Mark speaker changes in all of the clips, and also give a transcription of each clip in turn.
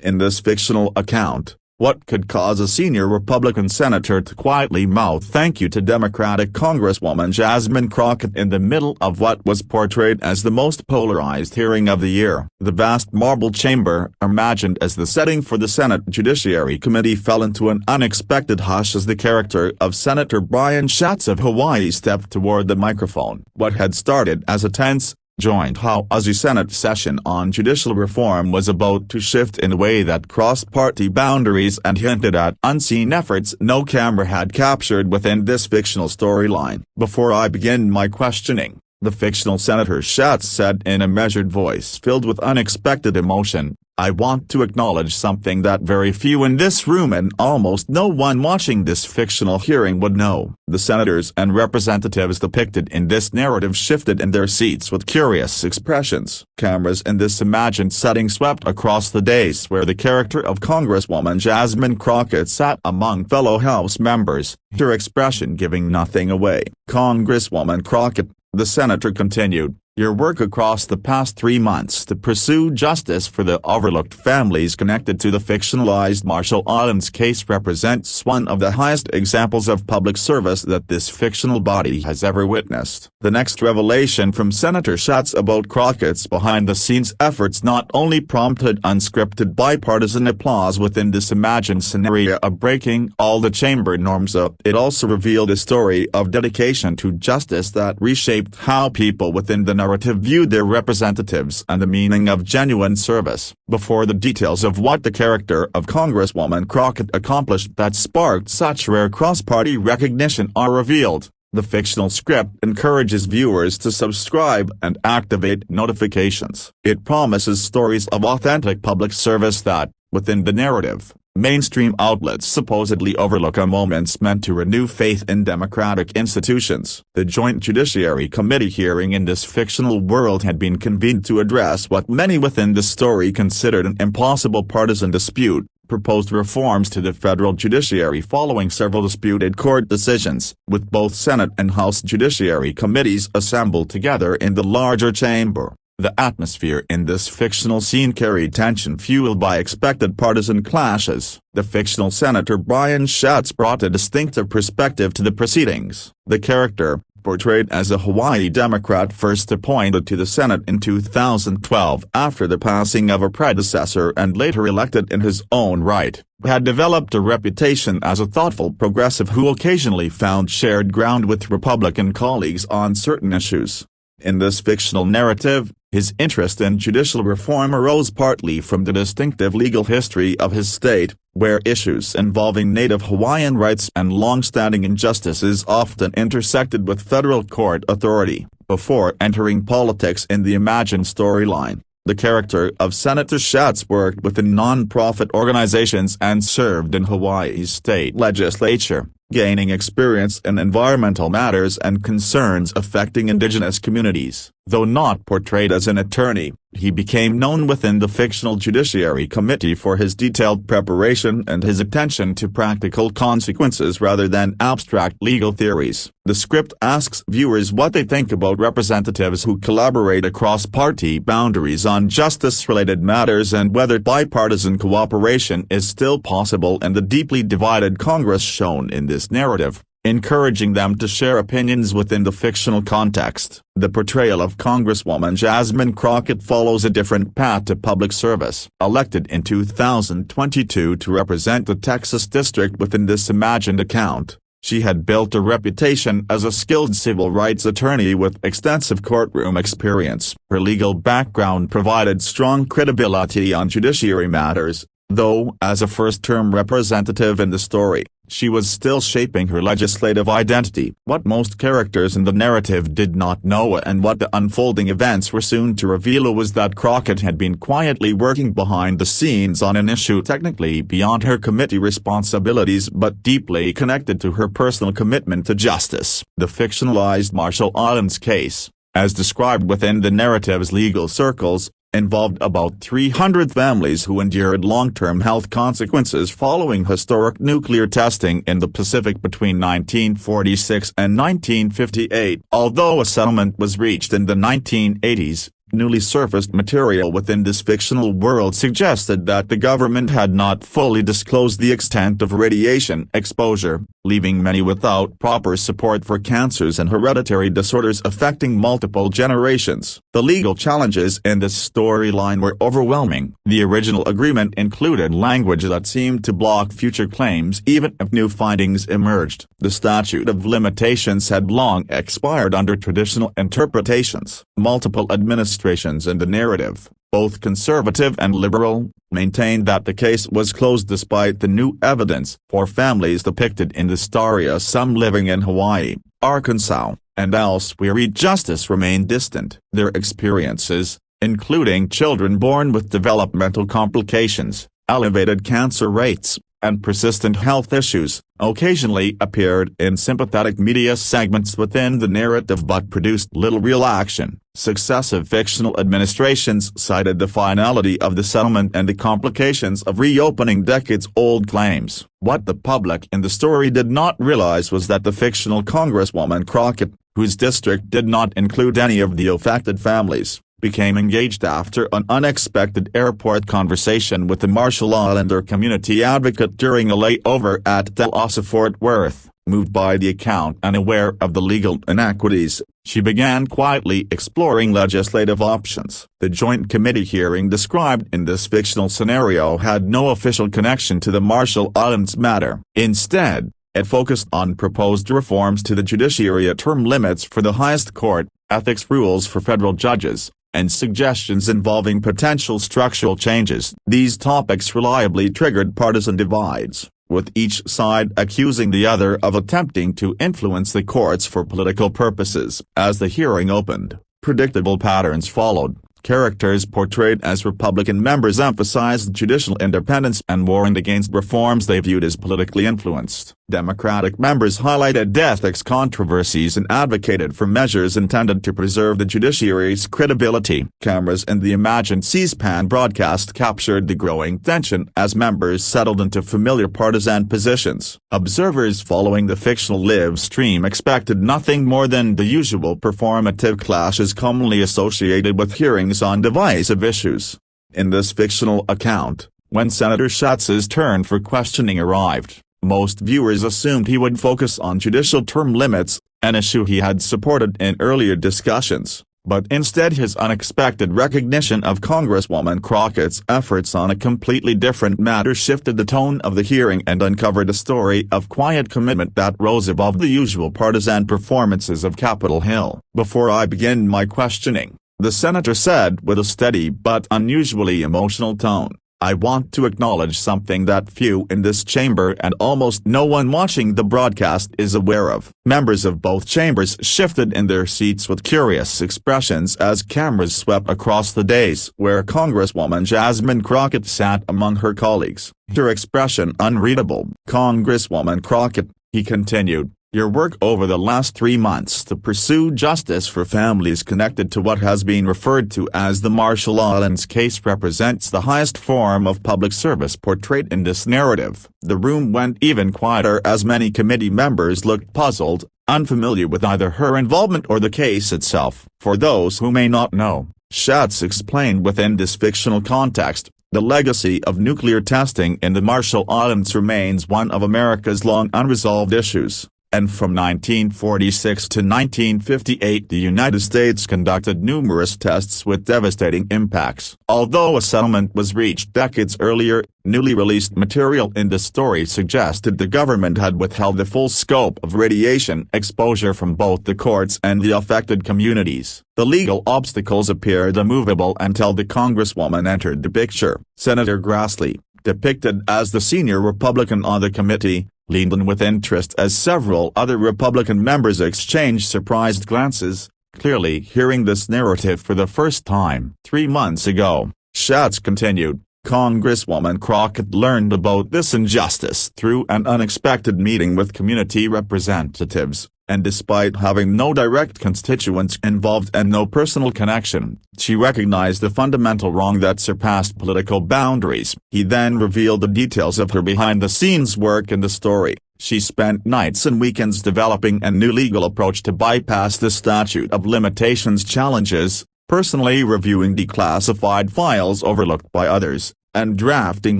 Speaker 1: In this fictional account, what could cause a senior Republican senator to quietly mouth thank you to Democratic Congresswoman Jasmine Crockett in the middle of what was portrayed as the most polarized hearing of the year? The vast marble chamber, imagined as the setting for the Senate Judiciary Committee, fell into an unexpected hush as the character of Senator Brian Schatz of Hawaii stepped toward the microphone. What had started as a tense, joint House Senate session on judicial reform was about to shift in a way that crossed party boundaries and hinted at unseen efforts no camera had captured within this fictional storyline. "Before I begin my questioning," the fictional Senator Schatz said in a measured voice filled with unexpected emotion, "I want to acknowledge something that very few in this room and almost no one watching this fictional hearing would know." The senators and representatives depicted in this narrative shifted in their seats with curious expressions. Cameras in this imagined setting swept across the dais where the character of Congresswoman Jasmine Crockett sat among fellow House members, her expression giving nothing away. "Congresswoman Crockett," the senator continued, "your work across the past 3 months to pursue justice for the overlooked families connected to the fictionalized Marshall Islands case represents one of the highest examples of public service that this fictional body has ever witnessed." The next revelation from Senator Schatz about Crockett's behind-the-scenes efforts not only prompted unscripted bipartisan applause within this imagined scenario of breaking all the chamber norms up, it also revealed a story of dedication to justice that reshaped how people within the narrative viewed their representatives and the meaning of genuine service. Before the details of what the character of Congresswoman Crockett accomplished that sparked such rare cross-party recognition are revealed, the fictional script encourages viewers to subscribe and activate notifications. It promises stories of authentic public service that, within the narrative, mainstream outlets supposedly overlook, are moments meant to renew faith in democratic institutions. The Joint Judiciary Committee hearing in this fictional world had been convened to address what many within the story considered an impossible partisan dispute: proposed reforms to the federal judiciary following several disputed court decisions, with both Senate and House Judiciary Committees assembled together in the larger chamber. The atmosphere in this fictional scene carried tension fueled by expected partisan clashes. The fictional Senator Brian Schatz brought a distinctive perspective to the proceedings. The character, portrayed as a Hawaii Democrat first appointed to the Senate in 2012 after the passing of a predecessor and later elected in his own right, had developed a reputation as a thoughtful progressive who occasionally found shared ground with Republican colleagues on certain issues. In this fictional narrative, his interest in judicial reform arose partly from the distinctive legal history of his state, where issues involving Native Hawaiian rights and long-standing injustices often intersected with federal court authority. Before entering politics in the imagined storyline, the character of Senator Schatz worked within non-profit organizations and served in Hawaii's state legislature, gaining experience in environmental matters and concerns affecting indigenous communities. Though not portrayed as an attorney, he became known within the fictional Judiciary Committee for his detailed preparation and his attention to practical consequences rather than abstract legal theories. The script asks viewers what they think about representatives who collaborate across party boundaries on justice-related matters and whether bipartisan cooperation is still possible in the deeply divided Congress shown in this narrative, encouraging them to share opinions within the fictional context. The portrayal of Congresswoman Jasmine Crockett follows a different path to public service. Elected in 2022 to represent the Texas district within this imagined account, she had built a reputation as a skilled civil rights attorney with extensive courtroom experience. Her legal background provided strong credibility on judiciary matters, though as a first-term representative in the story, she was still shaping her legislative identity. What most characters in the narrative did not know and what the unfolding events were soon to reveal was that Crockett had been quietly working behind the scenes on an issue technically beyond her committee responsibilities but deeply connected to her personal commitment to justice. The fictionalized Marshall Islands case, as described within the narrative's legal circles, involved about 300 families who endured long-term health consequences following historic nuclear testing in the Pacific between 1946 and 1958. Although a settlement was reached in the 1980s, Newly surfaced material within this fictional world suggested that the government had not fully disclosed the extent of radiation exposure, leaving many without proper support for cancers and hereditary disorders affecting multiple generations. The legal challenges in this storyline were overwhelming. The original agreement included language that seemed to block future claims even if new findings emerged. The statute of limitations had long expired under traditional interpretations. Multiple administrations in the narrative, both conservative and liberal, maintained that the case was closed despite the new evidence. For families depicted in the story, some living in Hawaii, Arkansas, and elsewhere, justice remained distant. Their experiences, including children born with developmental complications, elevated cancer rates, and persistent health issues, occasionally appeared in sympathetic media segments within the narrative but produced little real action. Successive fictional administrations cited the finality of the settlement and the complications of reopening decades-old claims. What the public in the story did not realize was that the fictional Congresswoman Crockett, whose district did not include any of the affected families, became engaged after an unexpected airport conversation with a Marshall Islander community advocate during a layover at Dallas, Fort Worth. Moved by the account and aware of the legal inequities, she began quietly exploring legislative options. The joint committee hearing described in this fictional scenario had no official connection to the Marshall Islands matter. Instead, it focused on proposed reforms to the judiciary, term limits for the highest court, ethics rules for federal judges, and suggestions involving potential structural changes. These topics reliably triggered partisan divides, with each side accusing the other of attempting to influence the courts for political purposes. As the hearing opened, predictable patterns followed. Characters portrayed as Republican members emphasized judicial independence and warned against reforms they viewed as politically influenced. Democratic members highlighted ethics controversies and advocated for measures intended to preserve the judiciary's credibility. Cameras in the imagined C-SPAN broadcast captured the growing tension as members settled into familiar partisan positions. Observers following the fictional live stream expected nothing more than the usual performative clashes commonly associated with hearings on divisive issues. In this fictional account, when Senator Schatz's turn for questioning arrived, most viewers assumed he would focus on judicial term limits, an issue he had supported in earlier discussions, but instead his unexpected recognition of Congresswoman Crockett's efforts on a completely different matter shifted the tone of the hearing and uncovered a story of quiet commitment that rose above the usual partisan performances of Capitol Hill. "Before I begin my questioning," the senator said with a steady but unusually emotional tone, "I want to acknowledge something that few in this chamber and almost no one watching the broadcast is aware of." Members of both chambers shifted in their seats with curious expressions as cameras swept across the dais where Congresswoman Jasmine Crockett sat among her colleagues. Her expression unreadable. "Congresswoman Crockett," he continued, "your work over the last 3 months to pursue justice for families connected to what has been referred to as the Marshall Islands case represents the highest form of public service portrayed in this narrative." The room went even quieter as many committee members looked puzzled, unfamiliar with either her involvement or the case itself. For those who may not know, Schatz explained within this fictional context, the legacy of nuclear testing in the Marshall Islands remains one of America's long unresolved issues. And from 1946 to 1958 the United States conducted numerous tests with devastating impacts. Although a settlement was reached decades earlier, newly released material in the story suggested the government had withheld the full scope of radiation exposure from both the courts and the affected communities. The legal obstacles appeared immovable until the Congresswoman entered the picture. Senator Grassley, depicted as the senior Republican on the committee, leaned in with interest as several other Republican members exchanged surprised glances, clearly hearing this narrative for the first time. 3 months ago, Schatz continued, Congresswoman Crockett learned about this injustice through an unexpected meeting with community representatives, and despite having no direct constituents involved and no personal connection, she recognized the fundamental wrong that surpassed political boundaries. He then revealed the details of her behind-the-scenes work in the story. She spent nights and weekends developing a new legal approach to bypass the statute of limitations challenges, personally reviewing declassified files overlooked by others, and drafting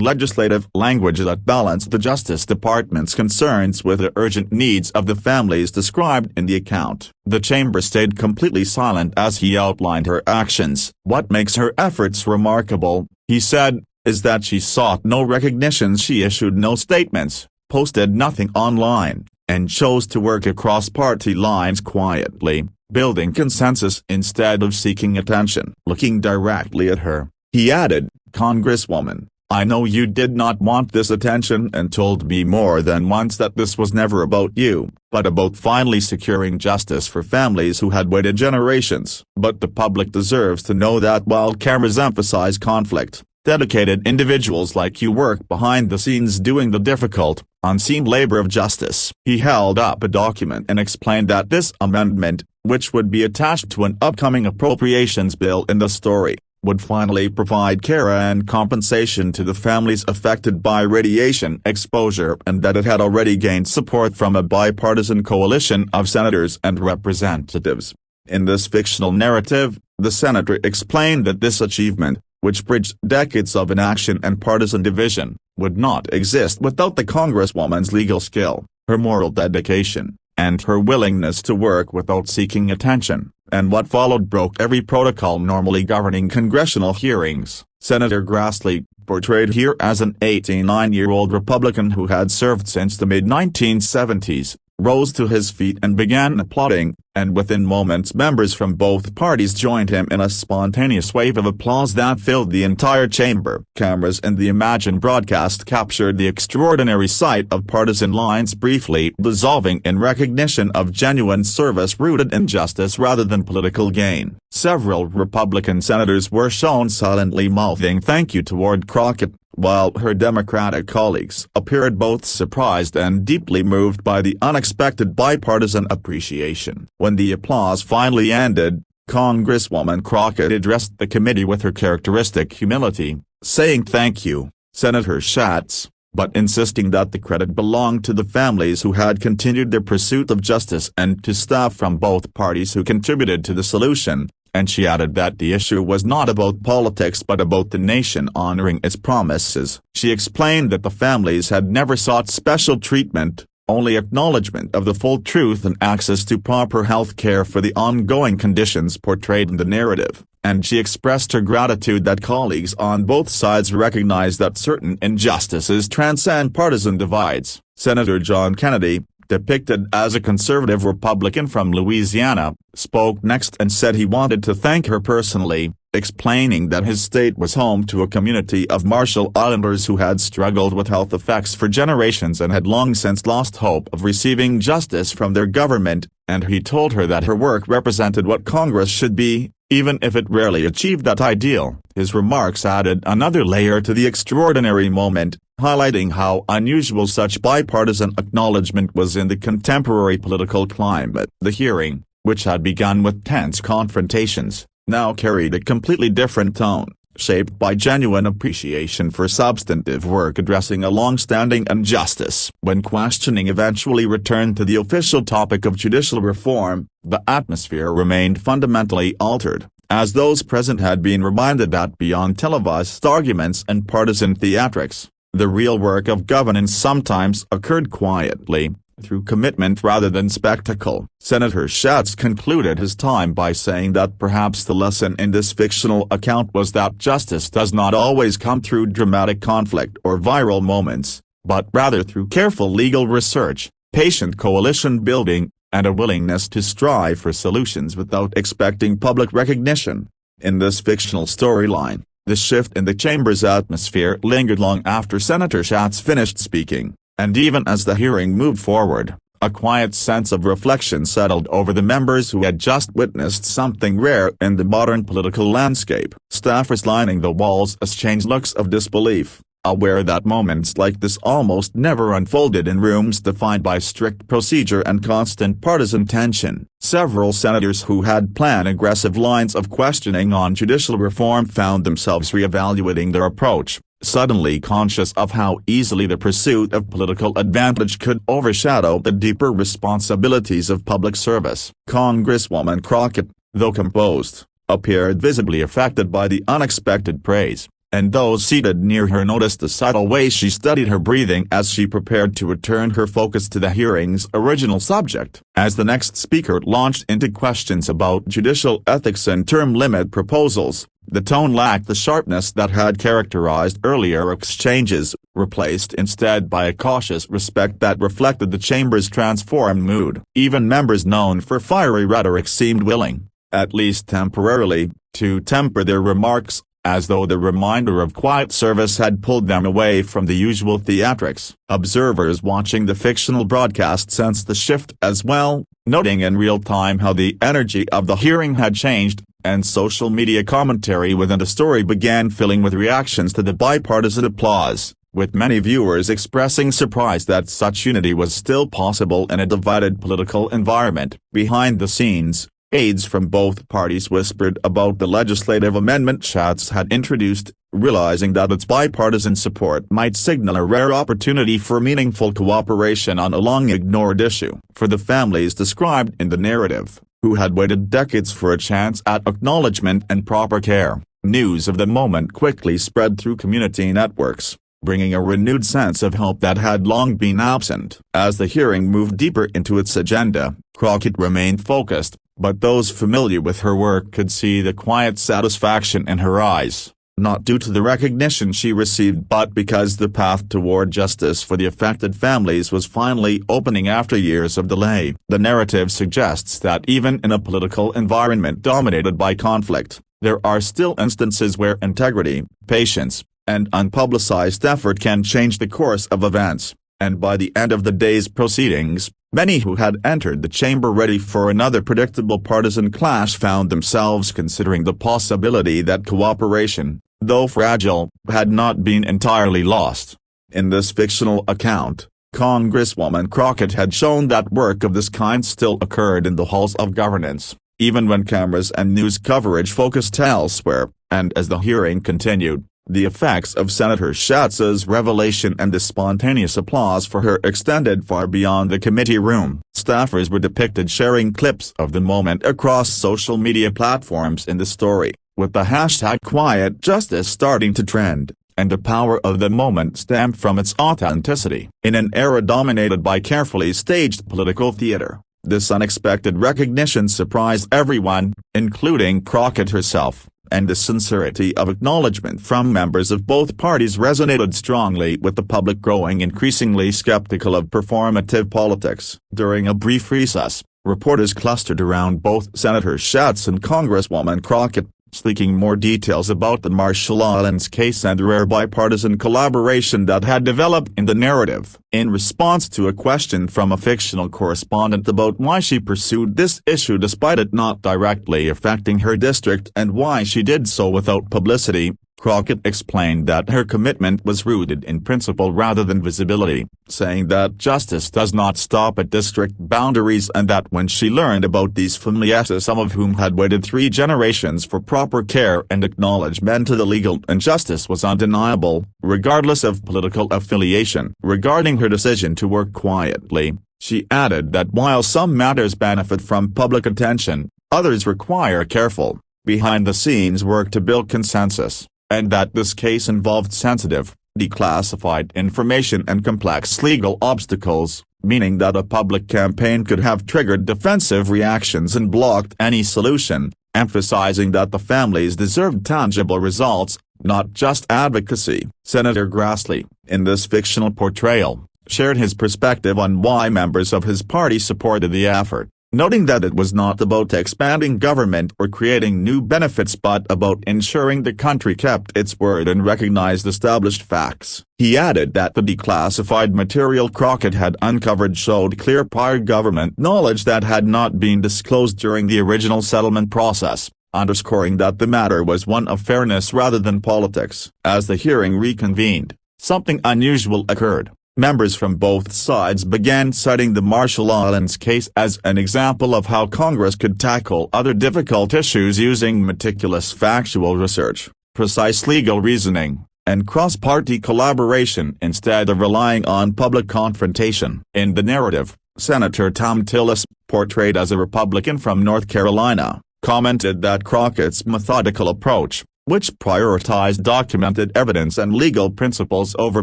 Speaker 1: legislative language that balanced the Justice Department's concerns with the urgent needs of the families described in the account. The chamber stayed completely silent as he outlined her actions. "What makes her efforts remarkable," he said, "is that she sought no recognition. She issued no statements, posted nothing online, and chose to work across party lines quietly, building consensus instead of seeking attention." Looking directly at her, he added, "Congresswoman, I know you did not want this attention and told me more than once that this was never about you, but about finally securing justice for families who had waited generations. But the public deserves to know that while cameras emphasize conflict, dedicated individuals like you work behind the scenes doing the difficult, unseen labor of justice." He held up a document and explained that this amendment, which would be attached to an upcoming appropriations bill in the story, would finally provide care and compensation to the families affected by radiation exposure, and that it had already gained support from a bipartisan coalition of senators and representatives. In this fictional narrative, the senator explained that this achievement, which bridged decades of inaction and partisan division, would not exist without the Congresswoman's legal skill, her moral dedication, and her willingness to work without seeking attention. And what followed broke every protocol normally governing congressional hearings. Senator Grassley, portrayed here as an 89-year-old Republican who had served since the mid-1970s, rose to his feet and began applauding, and within moments members from both parties joined him in a spontaneous wave of applause that filled the entire chamber. Cameras in the imagined broadcast captured the extraordinary sight of partisan lines briefly dissolving in recognition of genuine service rooted in justice rather than political gain. Several Republican senators were shown silently mouthing thank you toward Crockett, while her Democratic colleagues appeared both surprised and deeply moved by the unexpected bipartisan appreciation. When the applause finally ended, Congresswoman Crockett addressed the committee with her characteristic humility, saying thank you, Senator Schatz, but insisting that the credit belonged to the families who had continued their pursuit of justice and to staff from both parties who contributed to the solution. And she added that the issue was not about politics but about the nation honoring its promises. She explained that the families had never sought special treatment, only acknowledgement of the full truth and access to proper health care for the ongoing conditions portrayed in the narrative, and she expressed her gratitude that colleagues on both sides recognize that certain injustices transcend partisan divides. Senator John Kennedy, depicted as a conservative Republican from Louisiana, spoke next and said he wanted to thank her personally, explaining that his state was home to a community of Marshall Islanders who had struggled with health effects for generations and had long since lost hope of receiving justice from their government, and he told her that her work represented what Congress should be, even if it rarely achieved that ideal. His remarks added another layer to the extraordinary moment, highlighting how unusual such bipartisan acknowledgement was in the contemporary political climate. The hearing, which had begun with tense confrontations, now carried a completely different tone, shaped by genuine appreciation for substantive work addressing a long-standing injustice. When questioning eventually returned to the official topic of judicial reform, the atmosphere remained fundamentally altered, as those present had been reminded that beyond televised arguments and partisan theatrics, the real work of governance sometimes occurred quietly, through commitment rather than spectacle. Senator Schatz concluded his time by saying that perhaps the lesson in this fictional account was that justice does not always come through dramatic conflict or viral moments, but rather through careful legal research, patient coalition building, and a willingness to strive for solutions without expecting public recognition. In this fictional storyline, the shift in the chamber's atmosphere lingered long after Senator Schatz finished speaking, and even as the hearing moved forward, a quiet sense of reflection settled over the members who had just witnessed something rare in the modern political landscape. Staffers lining the walls exchanged looks of disbelief, aware that moments like this almost never unfolded in rooms defined by strict procedure and constant partisan tension. Several senators who had planned aggressive lines of questioning on judicial reform found themselves reevaluating their approach, suddenly conscious of how easily the pursuit of political advantage could overshadow the deeper responsibilities of public service. Congresswoman Crockett, though composed, appeared visibly affected by the unexpected praise, and those seated near her noticed the subtle way she studied her breathing as she prepared to return her focus to the hearing's original subject. As the next speaker launched into questions about judicial ethics and term limit proposals, the tone lacked the sharpness that had characterized earlier exchanges, replaced instead by a cautious respect that reflected the chamber's transformed mood. Even members known for fiery rhetoric seemed willing, at least temporarily, to temper their remarks, as though the reminder of quiet service had pulled them away from the usual theatrics. Observers watching the fictional broadcast sensed the shift as well, noting in real time how the energy of the hearing had changed, and social media commentary within the story began filling with reactions to the bipartisan applause, with many viewers expressing surprise that such unity was still possible in a divided political environment. Behind the scenes, aides from both parties whispered about the legislative amendment Schatz had introduced, realizing that its bipartisan support might signal a rare opportunity for meaningful cooperation on a long-ignored issue. For the families described in the narrative, who had waited decades for a chance at acknowledgement and proper care, news of the moment quickly spread through community networks, bringing a renewed sense of hope that had long been absent. As the hearing moved deeper into its agenda, Crockett remained focused, but those familiar with her work could see the quiet satisfaction in her eyes, not due to the recognition she received but because the path toward justice for the affected families was finally opening after years of delay. The narrative suggests that even in a political environment dominated by conflict, there are still instances where integrity, patience, and unpublicized effort can change the course of events, and by the end of the day's proceedings, many who had entered the chamber ready for another predictable partisan clash found themselves considering the possibility that cooperation, though fragile, had not been entirely lost. In this fictional account, Congresswoman Crockett had shown that work of this kind still occurred in the halls of governance, even when cameras and news coverage focused elsewhere, and as the hearing continued, the effects of Senator Schatz's revelation and the spontaneous applause for her extended far beyond the committee room. Staffers were depicted sharing clips of the moment across social media platforms in the story, with the hashtag #QuietJustice starting to trend, and the power of the moment stemmed from its authenticity. In an era dominated by carefully staged political theater, this unexpected recognition surprised everyone, including Crockett herself, and the sincerity of acknowledgement from members of both parties resonated strongly with the public growing increasingly skeptical of performative politics. During a brief recess, reporters clustered around both Senator Schatz and Congresswoman Crockett, seeking more details about the Marshall Islands case and the rare bipartisan collaboration that had developed in the narrative. In response to a question from a fictional correspondent about why she pursued this issue despite it not directly affecting her district and why she did so without publicity, Crockett explained that her commitment was rooted in principle rather than visibility, saying that justice does not stop at district boundaries and that when she learned about these families, some of whom had waited 3 generations for proper care and acknowledgement to the legal injustice was undeniable, regardless of political affiliation. Regarding her decision to work quietly, she added that while some matters benefit from public attention, others require careful, behind-the-scenes work to build consensus, and that this case involved sensitive, declassified information and complex legal obstacles, meaning that a public campaign could have triggered defensive reactions and blocked any solution, emphasizing that the families deserved tangible results, not just advocacy. Senator Grassley, in this fictional portrayal, shared his perspective on why members of his party supported the effort, noting that it was not about expanding government or creating new benefits but about ensuring the country kept its word and recognized established facts. He added that the declassified material Crockett had uncovered showed clear prior government knowledge that had not been disclosed during the original settlement process, underscoring that the matter was one of fairness rather than politics. As the hearing reconvened, something unusual occurred. Members from both sides began citing the Marshall Islands case as an example of how Congress could tackle other difficult issues using meticulous factual research, precise legal reasoning, and cross-party collaboration instead of relying on public confrontation. In the narrative, Senator Thom Tillis, portrayed as a Republican from North Carolina, commented that Crockett's methodical approach, which prioritized documented evidence and legal principles over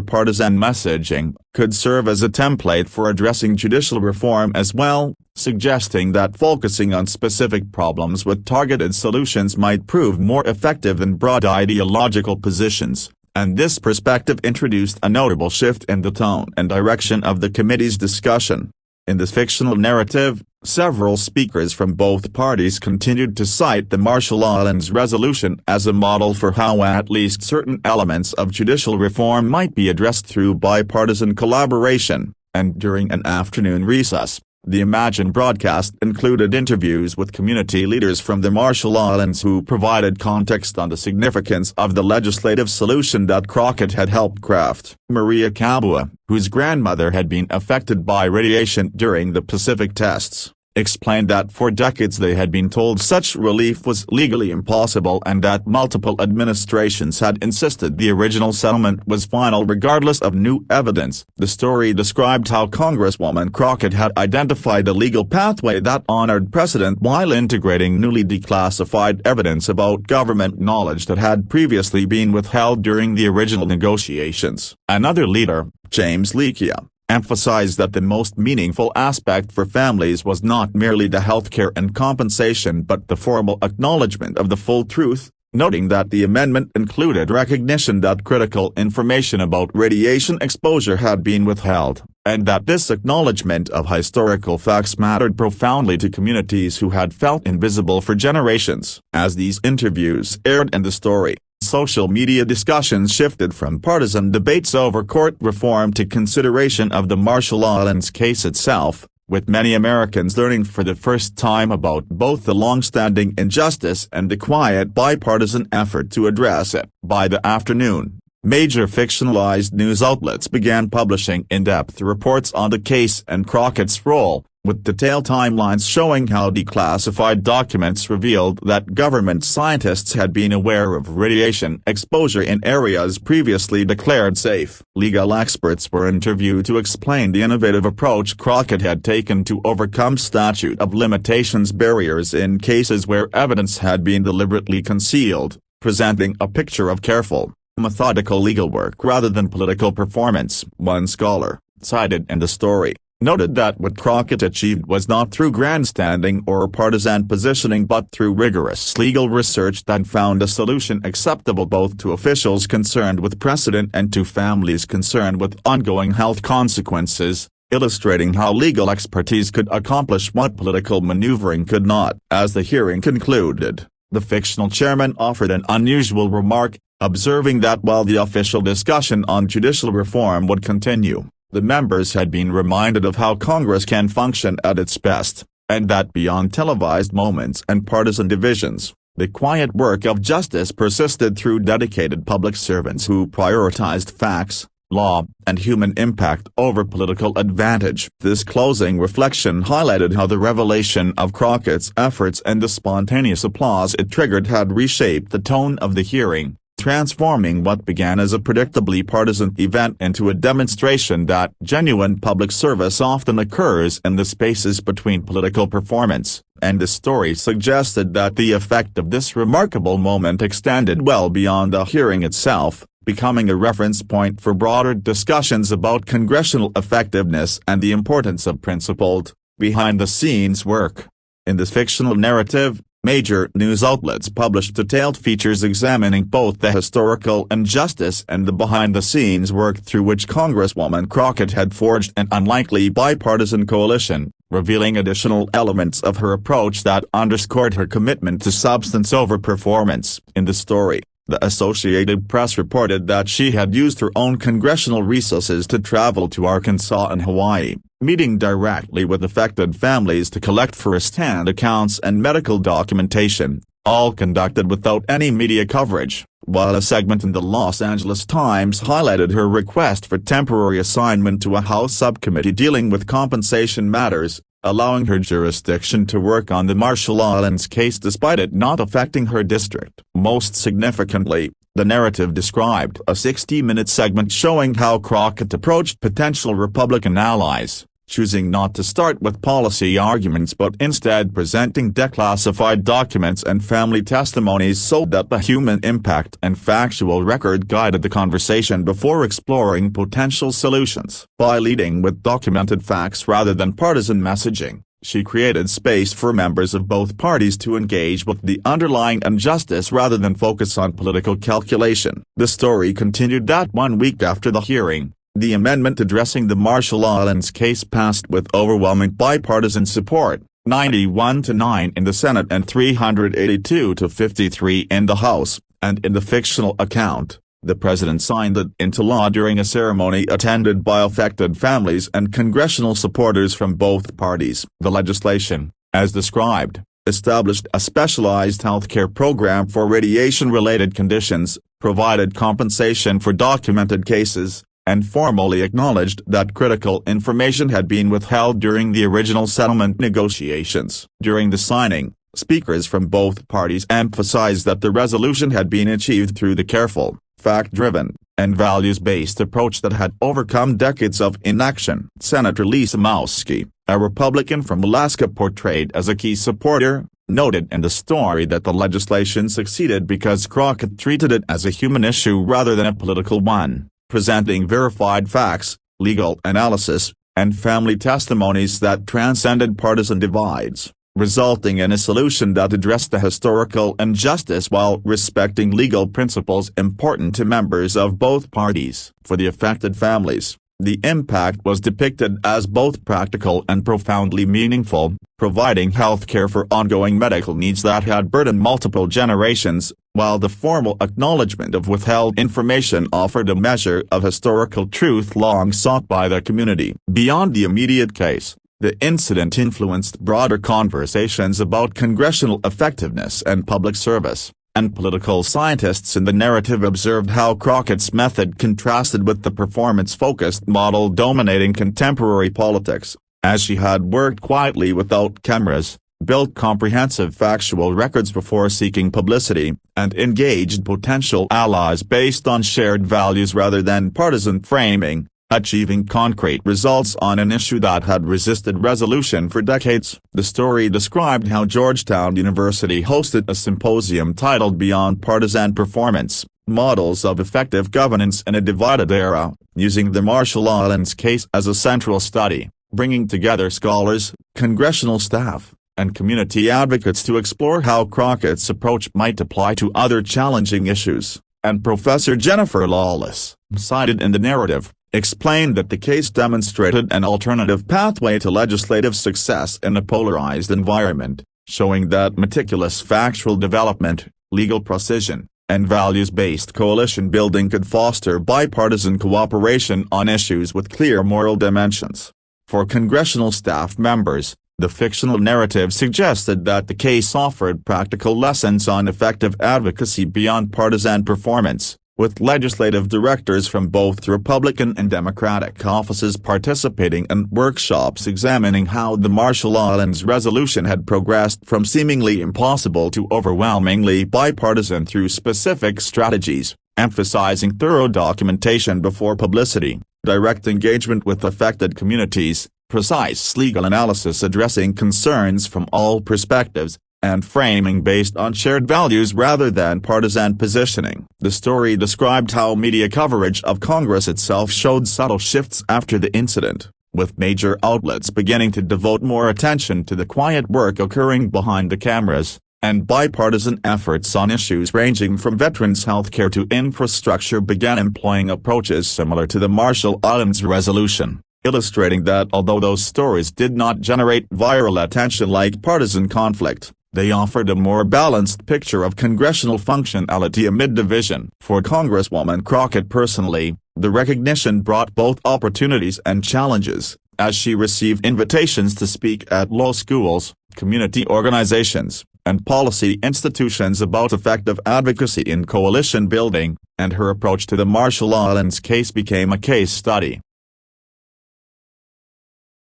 Speaker 1: partisan messaging, could serve as a template for addressing judicial reform as well, suggesting that focusing on specific problems with targeted solutions might prove more effective than broad ideological positions. And this perspective introduced a notable shift in the tone and direction of the committee's discussion. In this fictional narrative, several speakers from both parties continued to cite the Marshall Islands Resolution as a model for how at least certain elements of judicial reform might be addressed through bipartisan collaboration, and during an afternoon recess, the Imagine broadcast included interviews with community leaders from the Marshall Islands who provided context on the significance of the legislative solution that Crockett had helped craft. Maria Cabua, whose grandmother had been affected by radiation during the Pacific tests, explained that for decades they had been told such relief was legally impossible and that multiple administrations had insisted the original settlement was final regardless of new evidence. The story described how Congresswoman Crockett had identified a legal pathway that honored precedent while integrating newly declassified evidence about government knowledge that had previously been withheld during the original negotiations. Another leader, James Leakey, emphasized that the most meaningful aspect for families was not merely the healthcare and compensation but the formal acknowledgement of the full truth, noting that the amendment included recognition that critical information about radiation exposure had been withheld, and that this acknowledgement of historical facts mattered profoundly to communities who had felt invisible for generations. As these interviews aired in the story, social media discussions shifted from partisan debates over court reform to consideration of the Marshall Islands case itself, with many Americans learning for the first time about both the long-standing injustice and the quiet bipartisan effort to address it. By the afternoon, major fictionalized news outlets began publishing in-depth reports on the case and Crockett's role, with detailed timelines showing how declassified documents revealed that government scientists had been aware of radiation exposure in areas previously declared safe. Legal experts were interviewed to explain the innovative approach Crockett had taken to overcome statute of limitations barriers in cases where evidence had been deliberately concealed, presenting a picture of careful, methodical legal work rather than political performance. One scholar, cited in the story, noted that what Crockett achieved was not through grandstanding or partisan positioning but through rigorous legal research that found a solution acceptable both to officials concerned with precedent and to families concerned with ongoing health consequences, illustrating how legal expertise could accomplish what political maneuvering could not. As the hearing concluded, the fictional chairman offered an unusual remark, observing that while the official discussion on judicial reform would continue, the members had been reminded of how Congress can function at its best, and that beyond televised moments and partisan divisions, the quiet work of justice persisted through dedicated public servants who prioritized facts, law, and human impact over political advantage. This closing reflection highlighted how the revelation of Crockett's efforts and the spontaneous applause it triggered had reshaped the tone of the hearing, transforming what began as a predictably partisan event into a demonstration that genuine public service often occurs in the spaces between political performance, and the story suggested that the effect of this remarkable moment extended well beyond the hearing itself, becoming a reference point for broader discussions about congressional effectiveness and the importance of principled, behind-the-scenes work. In this fictional narrative, major news outlets published detailed features examining both the historical injustice and the behind-the-scenes work through which Congresswoman Crockett had forged an unlikely bipartisan coalition, revealing additional elements of her approach that underscored her commitment to substance over performance. In the story, the Associated Press reported that she had used her own congressional resources to travel to Arkansas and Hawaii, meeting directly with affected families to collect first-hand accounts and medical documentation, all conducted without any media coverage, while a segment in the Los Angeles Times highlighted her request for temporary assignment to a House subcommittee dealing with compensation matters, allowing her jurisdiction to work on the Marshall Islands case despite it not affecting her district. Most significantly, the narrative described a 60-minute segment showing how Crockett approached potential Republican allies, choosing not to start with policy arguments but instead presenting declassified documents and family testimonies so that the human impact and factual record guided the conversation before exploring potential solutions. By leading with documented facts rather than partisan messaging, she created space for members of both parties to engage with the underlying injustice rather than focus on political calculation. The story continued that 1 week after the hearing, the amendment addressing the Marshall Islands case passed with overwhelming bipartisan support, 91-9 in the Senate and 382-53 in the House, and in the fictional account, the president signed it into law during a ceremony attended by affected families and congressional supporters from both parties. The legislation, as described, established a specialized healthcare program for radiation-related conditions, provided compensation for documented cases, and formally acknowledged that critical information had been withheld during the original settlement negotiations. During the signing, speakers from both parties emphasized that the resolution had been achieved through the careful, fact-driven, and values-based approach that had overcome decades of inaction. Senator Lisa Murkowski, a Republican from Alaska portrayed as a key supporter, noted in the story that the legislation succeeded because Crockett treated it as a human issue rather than a political one, presenting verified facts, legal analysis, and family testimonies that transcended partisan divides, resulting in a solution that addressed the historical injustice while respecting legal principles important to members of both parties. For the affected families, the impact was depicted as both practical and profoundly meaningful, providing health care for ongoing medical needs that had burdened multiple generations, while the formal acknowledgement of withheld information offered a measure of historical truth long sought by the community. Beyond the immediate case, the incident influenced broader conversations about congressional effectiveness and public service, and political scientists in the narrative observed how Crockett's method contrasted with the performance-focused model dominating contemporary politics, as she had worked quietly without cameras, built comprehensive factual records before seeking publicity, and engaged potential allies based on shared values rather than partisan framing, achieving concrete results on an issue that had resisted resolution for decades. The story described how Georgetown University hosted a symposium titled Beyond Partisan Performance, Models of Effective Governance in a Divided Era, using the Marshall Islands case as a central study, bringing together scholars, congressional staff, and community advocates to explore how Crockett's approach might apply to other challenging issues. And Professor Jennifer Lawless, cited in the narrative, explained that the case demonstrated an alternative pathway to legislative success in a polarized environment, showing that meticulous factual development, legal precision, and values-based coalition building could foster bipartisan cooperation on issues with clear moral dimensions. For congressional staff members, the fictional narrative suggested that the case offered practical lessons on effective advocacy beyond partisan performance, with legislative directors from both Republican and Democratic offices participating in workshops examining how the Marshall Islands resolution had progressed from seemingly impossible to overwhelmingly bipartisan through specific strategies, emphasizing thorough documentation before publicity, direct engagement with affected communities, precise legal analysis addressing concerns from all perspectives, and framing based on shared values rather than partisan positioning. The story described how media coverage of Congress itself showed subtle shifts after the incident, with major outlets beginning to devote more attention to the quiet work occurring behind the cameras, and bipartisan efforts on issues ranging from veterans' health care to infrastructure began employing approaches similar to the Marshall Islands resolution, illustrating that although those stories did not generate viral attention like partisan conflict, they offered a more balanced picture of congressional functionality amid division. For Congresswoman Crockett personally, the recognition brought both opportunities and challenges, as she received invitations to speak at law schools, community organizations, and policy institutions about effective advocacy in coalition building, and her approach to the Marshall Islands case became a case study.